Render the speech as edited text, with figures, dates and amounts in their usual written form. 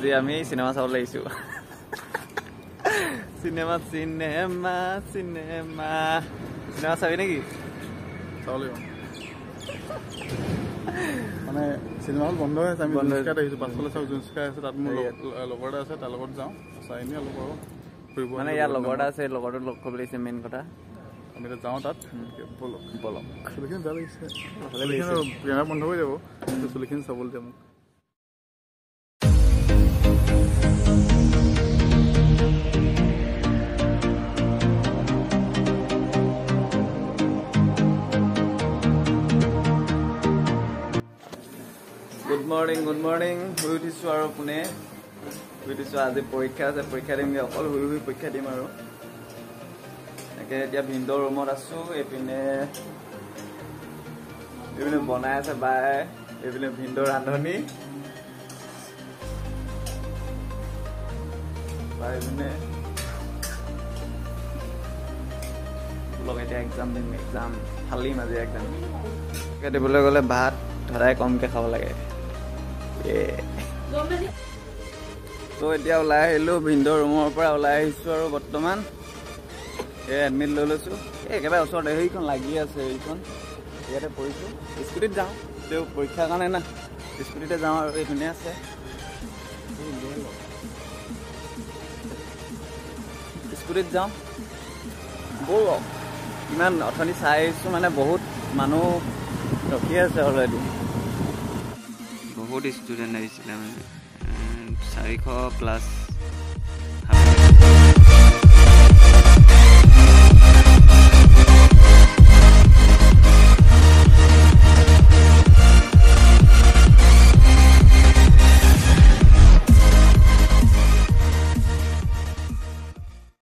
আজি আমি সিনেমা চাবলৈ আহিছো সিনেমা সিনেমা সিনেমা সিনেমা চাবি নেকি চাবলৈ মানে সিনেমা হল বন্ধ হৈ আছে আমি জুনস্কাত আহিছো পাছফালে চাওঁ জুনস্কা আছে তাত মোৰ লগৰ এটা আছে তাৰ লগত যাওঁ চাই নি অলপ আৰু ফুৰিব মানে ইয়াৰ লগৰ এটা আছে লগৰটো লগ কৰিব লাগিছে মেইন কথা আমি যাওঁ তাত বলক বলক চুলিখিনি বেয়া লাগিছে কেমেৰা বন্ধ হৈ যাব কিন্তু চুলিখিনি চাবলৈ যাম গুড মৰ্নিং শুই উঠিছোঁ আৰু পুনে শুই উঠিছোঁ আজি পৰীক্ষা আছে পৰীক্ষা দিমগৈ অকল শুই শুই পৰীক্ষা দিম আৰু এনেকৈ এতিয়া ভিন্দৰ ৰুমত আছোঁ এইপিনে বনাই আছে বাই এইপিনে ভিন্দৰ ৰান্ধনি বাই এইপিনে লগ এতিয়া এক্সাম দিম এক্সাম ফালিম আজি এক্সাম দিবলৈ গ'লে ভাত সদায় কমকৈ খাব লাগে তো এতিয়া ওলাই আহিলোঁ ভিন্দৰ ৰুমৰ পৰা ওলাই আহিছোঁ আৰু বৰ্তমান এই এডমিট লৈ লৈছোঁ একেবাৰে ওচৰতে সেইখন লাগি আছে এইখন ইয়াতে পৰিছোঁ স্কুটিত যাওঁ তেওঁ পৰীক্ষাৰ কাৰণে না স্কুটিতে যাওঁ আৰু এইপিনে আছে স্কুটিত যাওঁ ব'লক ইমান অথনি চাই আহিছোঁ মানে বহুত মানুহ ৰখি আছে অলৰেডি বহুত ষ্টুডেণ্ট আহিছিলে মানে 400+